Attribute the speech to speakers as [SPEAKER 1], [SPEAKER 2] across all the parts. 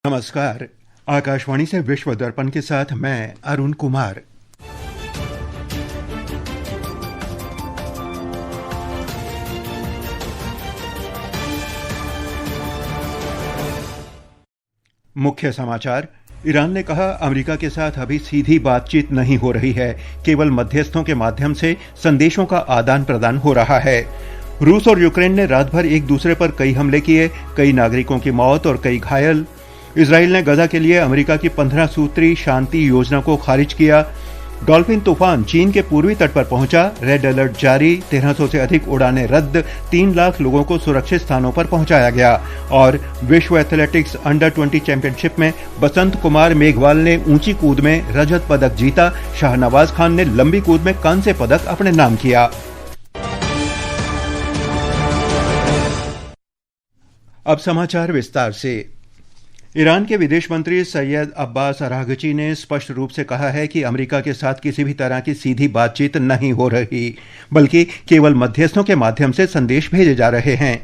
[SPEAKER 1] नमस्कार। आकाशवाणी से विश्व दर्पण के साथ मैं अरुण कुमार। मुख्य समाचार। ईरान ने कहा, अमेरिका के साथ अभी सीधी बातचीत नहीं हो रही है, केवल मध्यस्थों के माध्यम से संदेशों का आदान प्रदान हो रहा है। रूस और यूक्रेन ने रात भर एक दूसरे पर कई हमले किए, कई नागरिकों की मौत और कई घायल। इजराइल ने गजा के लिए अमेरिका की 15 सूत्री शांति योजना को खारिज किया। डॉल्फिन तूफान चीन के पूर्वी तट पर पहुंचा, रेड अलर्ट जारी, 1300 से अधिक उड़ानें रद्द, 3 लाख लोगों को सुरक्षित स्थानों पर पहुंचाया गया। और विश्व एथलेटिक्स अंडर 20 चैंपियनशिप में बसंत कुमार मेघवाल ने ऊंची कूद में रजत पदक जीता। शाहनवाज खान ने लंबी कूद में कांस्य पदक अपने नाम किया। अब समाचार विस्तार से। ईरान के विदेश मंत्री सैयद अब्बास अरागची ने स्पष्ट रूप से कहा है कि अमेरिका के साथ किसी भी तरह की सीधी बातचीत नहीं हो रही, बल्कि केवल मध्यस्थों के माध्यम से संदेश भेजे जा रहे हैं।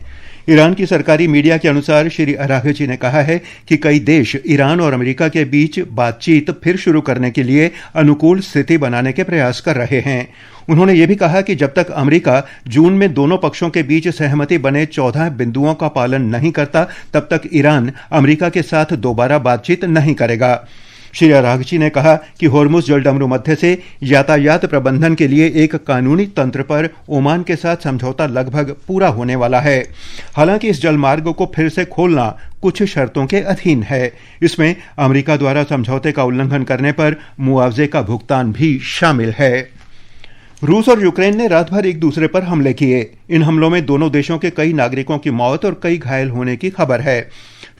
[SPEAKER 1] ईरान की सरकारी मीडिया के अनुसार श्री अरागची ने कहा है कि कई देश ईरान और अमेरिका के बीच बातचीत फिर शुरू करने के लिए अनुकूल स्थिति बनाने के प्रयास कर रहे हैं। उन्होंने ये भी कहा कि जब तक अमेरिका जून में दोनों पक्षों के बीच सहमति बने 14 बिंदुओं का पालन नहीं करता, तब तक ईरान अमेरिका के साथ दोबारा बातचीत नहीं करेगा। श्री अरागची ने कहा कि होर्मुज जलडमरू मध्य से यातायात प्रबंधन के लिए एक कानूनी तंत्र पर ओमान के साथ समझौता लगभग पूरा होने वाला है। हालांकि इस जलमार्ग को फिर से खोलना कुछ शर्तों के अधीन है। इसमें अमेरिका द्वारा समझौते का उल्लंघन करने पर मुआवजे का भुगतान भी शामिल है। रूस और यूक्रेन ने रात भर एक दूसरे पर हमले किए। इन हमलों में दोनों देशों के कई नागरिकों की मौत और कई घायल होने की खबर है।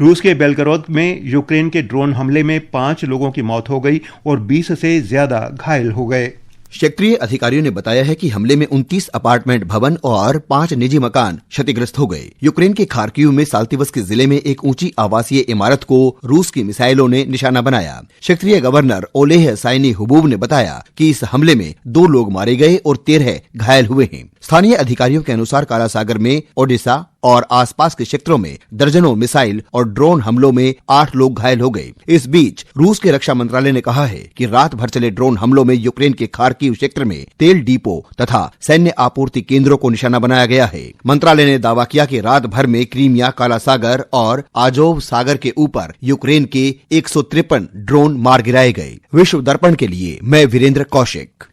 [SPEAKER 1] रूस के बेलगरोद में यूक्रेन के ड्रोन हमले में 5 लोगों की मौत हो गई और 20 से ज्यादा घायल हो गए।
[SPEAKER 2] क्षेत्रीय अधिकारियों ने बताया है कि हमले में 29 अपार्टमेंट भवन और 5 निजी मकान क्षतिग्रस्त हो गए। यूक्रेन के खार्किव में साल्तिवस्की जिले में एक ऊंची आवासीय इमारत को रूस की मिसाइलों ने निशाना बनाया। क्षेत्रीय गवर्नर ओलेह साइनी हुबूब ने बताया कि इस हमले में 2 लोग मारे गए और 13 घायल हुए हैं। स्थानीय अधिकारियों के अनुसार काला सागर में, ओडिशा और आसपास के क्षेत्रों में दर्जनों मिसाइल और ड्रोन हमलों में 8 लोग घायल हो गए। इस बीच रूस के रक्षा मंत्रालय ने कहा है कि रात भर चले ड्रोन हमलों में यूक्रेन के खार्किव क्षेत्र में तेल डिपो तथा सैन्य आपूर्ति केंद्रों को निशाना बनाया गया है। मंत्रालय ने दावा किया कि रात भर में क्रीमिया, काला सागर और आजोव सागर के ऊपर यूक्रेन के 153 ड्रोन मार गिराए गए। विश्व दर्पण के लिए मैं वीरेंद्र कौशिक।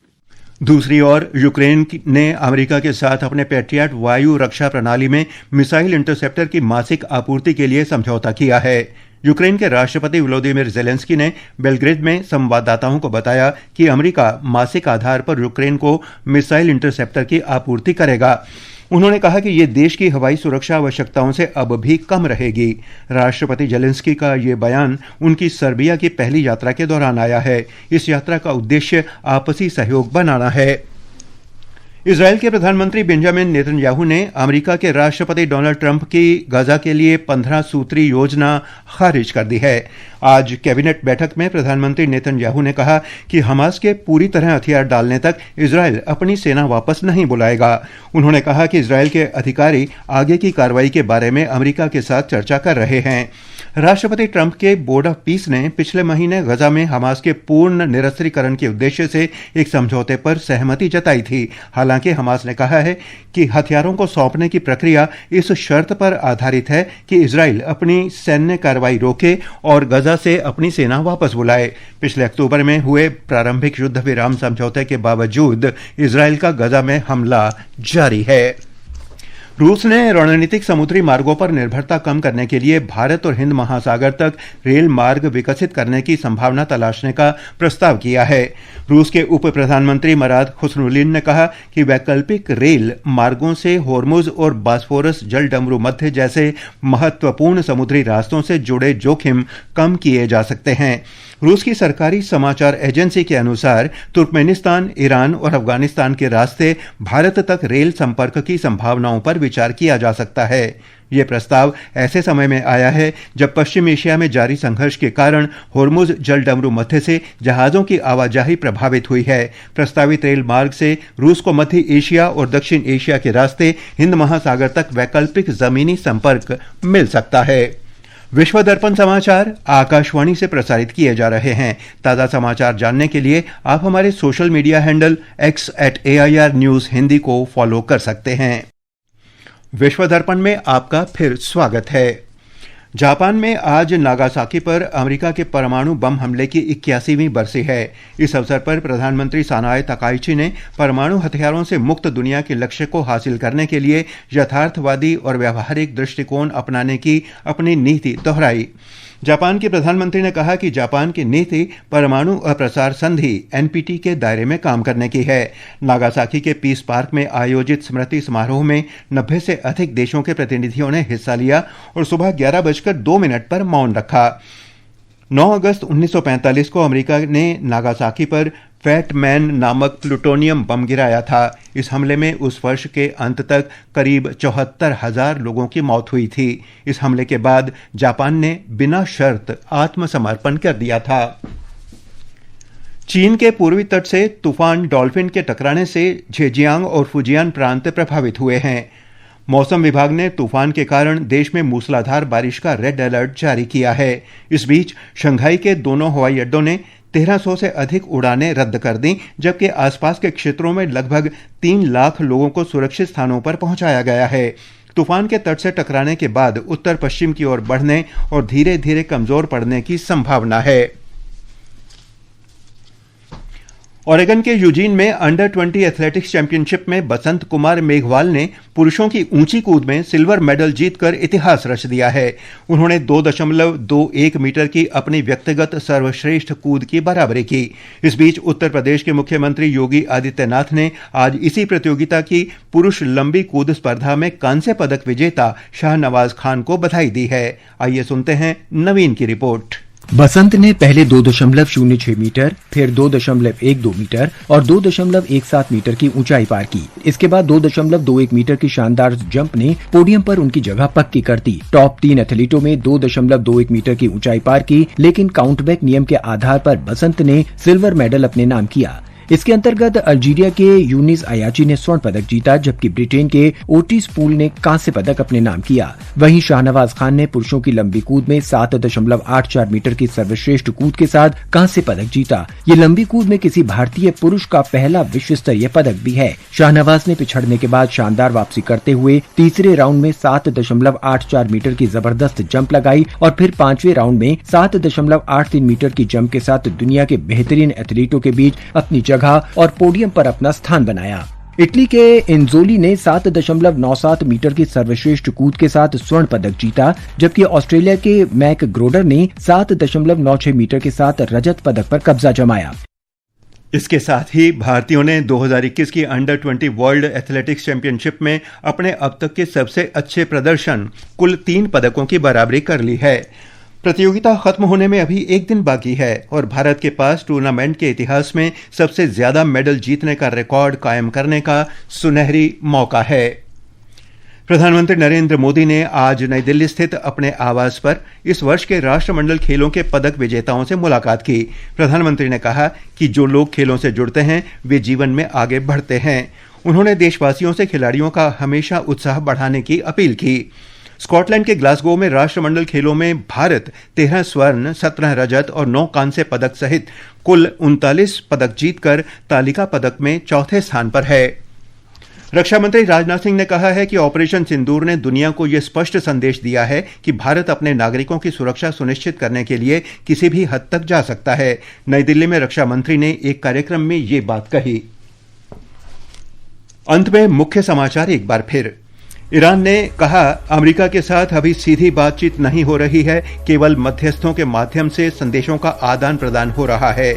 [SPEAKER 1] दूसरी ओर यूक्रेन ने अमेरिका के साथ अपने पैट्रियट वायु रक्षा प्रणाली में मिसाइल इंटरसेप्टर की मासिक आपूर्ति के लिए समझौता किया है। यूक्रेन के राष्ट्रपति व्लादिमीर ज़ेलेंस्की ने बेलग्रेड में संवाददाताओं को बताया कि अमेरिका मासिक आधार पर यूक्रेन को मिसाइल इंटरसेप्टर की आपूर्ति करेगा। उन्होंने कहा कि ये देश की हवाई सुरक्षा आवश्यकताओं से अब भी कम रहेगी। राष्ट्रपति ज़ेलेंस्की का ये बयान उनकी सर्बिया की पहली यात्रा के दौरान आया है। इस यात्रा का उद्देश्य आपसी सहयोग बनाना है। इजरायल के प्रधानमंत्री बेंजामिन नेतन्याहू ने अमेरिका के राष्ट्रपति डोनाल्ड ट्रंप की गजा के लिए 15 सूत्री योजना खारिज कर दी है। आज कैबिनेट बैठक में प्रधानमंत्री नेतन्याहू ने कहा कि हमास के पूरी तरह हथियार डालने तक इजरायल अपनी सेना वापस नहीं बुलाएगा। उन्होंने कहा कि इजरायल के अधिकारी आगे की कार्रवाई के बारे में अमेरिका के साथ चर्चा कर रहे हैं। राष्ट्रपति ट्रंप के बोर्ड ऑफ पीस ने पिछले महीने गजा में हमास के पूर्ण निरस्त्रीकरण के उद्देश्य से एक समझौते पर सहमति जताई थी। हालांकि हमास ने कहा है कि हथियारों को सौंपने की प्रक्रिया इस शर्त पर आधारित है कि इजरायल अपनी सैन्य कार्रवाई रोके और गजा से अपनी सेना वापस बुलाए। पिछले अक्टूबर में हुए प्रारंभिक युद्ध विराम समझौते के बावजूद इजरायल का गजा में हमला जारी है। रूस ने रणनीतिक समुद्री मार्गों पर निर्भरता कम करने के लिए भारत और हिंद महासागर तक रेल मार्ग विकसित करने की संभावना तलाशने का प्रस्ताव किया है। रूस के उप प्रधानमंत्री मराद खुसनुलिन ने कहा कि वैकल्पिक रेल मार्गों से होर्मुज और बास्फोरस जलडमरू मध्य जैसे महत्वपूर्ण समुद्री रास्तों से जुड़े जोखिम कम किए जा सकते हैं। रूस की सरकारी समाचार एजेंसी के अनुसार तुर्कमेनिस्तान, ईरान और अफगानिस्तान के रास्ते भारत तक रेल संपर्क की संभावनाओं पर विचार किया जा सकता है। ये प्रस्ताव ऐसे समय में आया है जब पश्चिम एशिया में जारी संघर्ष के कारण होर्मुज जलडमरू मध्य से जहाजों की आवाजाही प्रभावित हुई है। प्रस्तावित रेल मार्ग से रूस को मध्य एशिया और दक्षिण एशिया के रास्ते हिंद महासागर तक वैकल्पिक जमीनी संपर्क मिल सकता है। विश्व दर्पण समाचार आकाशवाणी से प्रसारित किए जा रहे हैं। ताज़ा समाचार जानने के लिए आप हमारे social media handle x@AIR News Hindi को फॉलो कर सकते हैं। विश्व दर्पण में आपका फिर स्वागत है। जापान में आज नागासाकी पर अमेरिका के परमाणु बम हमले की 81वीं बरसी है। इस अवसर पर प्रधानमंत्री सानाए तकाइची ने परमाणु हथियारों से मुक्त दुनिया के लक्ष्य को हासिल करने के लिए यथार्थवादी और व्यावहारिक दृष्टिकोण अपनाने की अपनी नीति दोहराई। जापान के प्रधानमंत्री ने कहा कि जापान की नीति परमाणु अप्रसार संधि NPT के दायरे में काम करने की है। नागासाकी के पीस पार्क में आयोजित स्मृति समारोह में 90 से अधिक देशों के प्रतिनिधियों ने हिस्सा लिया और सुबह 11:02 पर मौन रखा। 9 अगस्त 1945 को अमेरिका ने नागासाकी पर फैट मैन नामक प्लूटोनियम बम गिराया था। इस हमले में उस वर्ष के अंत तक करीब 74,000 लोगों की मौत हुई थी। इस हमले के बाद जापान ने बिना शर्त आत्मसमर्पण कर दिया था। चीन के पूर्वी तट से तूफान डॉल्फिन के टकराने से झेजियांग और फुजियान प्रांत प्रभावित हुए हैं। मौसम विभाग ने तूफान के कारण देश में मूसलाधार बारिश का रेड अलर्ट जारी किया है। इस बीच शंघाई के दोनों हवाई अड्डों ने 1300 से अधिक उड़ानें रद्द कर दी, जबकि आसपास के क्षेत्रों में लगभग 3 लाख लोगों को सुरक्षित स्थानों पर पहुंचाया गया है। तूफान के तट से टकराने के बाद उत्तर पश्चिम की ओर बढ़ने और धीरे धीरे कमजोर पड़ने की संभावना है। ओरेगन के यूजीन में अंडर 20 एथलेटिक्स चैंपियनशिप में बसंत कुमार मेघवाल ने पुरुषों की ऊंची कूद में सिल्वर मेडल जीतकर इतिहास रच दिया है। उन्होंने 2.21 मीटर की अपनी व्यक्तिगत सर्वश्रेष्ठ कूद की बराबरी की। इस बीच उत्तर प्रदेश के मुख्यमंत्री योगी आदित्यनाथ ने आज इसी प्रतियोगिता की पुरुष लंबी कूद स्पर्धा में कांस्य पदक विजेता शाहनवाज खान को बधाई दी है। आइए सुनते हैं नवीन की रिपोर्ट।
[SPEAKER 3] बसंत ने पहले 2.06 मीटर, फिर 2.12 मीटर और 2.17 मीटर की ऊंचाई पार की। इसके बाद 2.21 मीटर की शानदार जंप ने पोडियम पर उनकी जगह पक्की कर दी। टॉप 3 एथलीटों में 2.21 मीटर की ऊंचाई पार की, लेकिन काउंटबैक नियम के आधार पर बसंत ने सिल्वर मेडल अपने नाम किया। इसके अंतर्गत अल्जीरिया के यूनिस अयाची ने स्वर्ण पदक जीता, जबकि ब्रिटेन के ओटिस पूल ने कांस्य पदक अपने नाम किया। वहीं शाहनवाज खान ने पुरुषों की लंबी कूद में 7.84 मीटर की सर्वश्रेष्ठ कूद के साथ कांस्य पदक जीता। ये लंबी कूद में किसी भारतीय पुरुष का पहला विश्व स्तरीय पदक भी है। शाहनवाज ने पिछड़ने के बाद शानदार वापसी करते हुए तीसरे राउंड में 7.84 मीटर की जबरदस्त जंप लगाई और फिर 5वें राउंड में 7.83 मीटर की जंप के साथ दुनिया के बेहतरीन एथलीटों के बीच अपनी जगह और पोडियम पर अपना स्थान बनाया। इटली के इंजोली ने 7.97 मीटर की सर्वश्रेष्ठ कूद के साथ स्वर्ण पदक जीता, जबकि ऑस्ट्रेलिया के मैक ग्रोडर ने 7.96 मीटर के साथ रजत पदक पर कब्जा जमाया।
[SPEAKER 1] इसके साथ ही भारतीयों ने 2021 की अंडर 20 वर्ल्ड एथलेटिक्स चैंपियनशिप में अपने अब तक के सबसे अच्छे प्रदर्शन कुल 3 पदकों की बराबरी कर ली है। प्रतियोगिता खत्म होने में अभी एक दिन बाकी है और भारत के पास टूर्नामेंट के इतिहास में सबसे ज्यादा मेडल जीतने का रिकॉर्ड कायम करने का सुनहरी मौका है। प्रधानमंत्री नरेंद्र मोदी ने आज नई दिल्ली स्थित अपने आवास पर इस वर्ष के राष्ट्रमंडल खेलों के पदक विजेताओं से मुलाकात की। प्रधानमंत्री ने कहा कि जो लोग खेलों से जुड़ते हैं वे जीवन में आगे बढ़ते हैं। उन्होंने देशवासियों से खिलाड़ियों का हमेशा उत्साह बढ़ाने की अपील की। स्कॉटलैंड के ग्लासगो में राष्ट्रमंडल खेलों में भारत 13 स्वर्ण, 17 रजत और 9 कांस्य पदक सहित कुल 39 पदक जीतकर तालिका पदक में चौथे स्थान पर है। रक्षा मंत्री राजनाथ सिंह ने कहा है कि ऑपरेशन सिंदूर ने दुनिया को यह स्पष्ट संदेश दिया है कि भारत अपने नागरिकों की सुरक्षा सुनिश्चित करने के लिए किसी भी हद तक जा सकता है। नई दिल्ली में रक्षा मंत्री ने एक कार्यक्रम में ये बात कही। अंत में मुख्य समाचार एक बार फिर। ईरान ने कहा अमेरिका के साथ अभी सीधी बातचीत नहीं हो रही है, केवल मध्यस्थों के माध्यम से संदेशों का आदान प्रदान हो रहा है।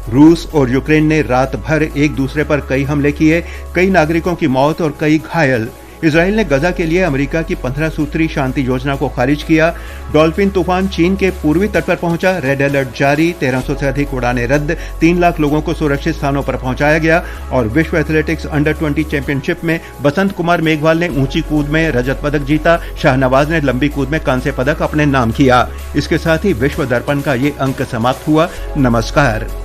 [SPEAKER 1] रूस और यूक्रेन ने रात भर एक दूसरे पर कई हमले किए, कई नागरिकों की मौत और कई घायल। इजराइल ने गजा के लिए अमेरिका की 15 सूत्री शांति योजना को खारिज किया। डॉल्फिन तूफान चीन के पूर्वी तट पर पहुंचा, रेड अलर्ट जारी, 1300 से अधिक उड़ानें रद्द, 3 लाख लोगों को सुरक्षित स्थानों पर पहुंचाया गया। और विश्व एथलेटिक्स अंडर 20 चैंपियनशिप में बसंत कुमार मेघवाल ने ऊंची कूद में रजत पदक जीता, शाहनवाज ने लंबी कूद में कांस्य पदक अपने नाम किया। इसके साथ ही विश्व दर्पण का ये अंक समाप्त हुआ। नमस्कार।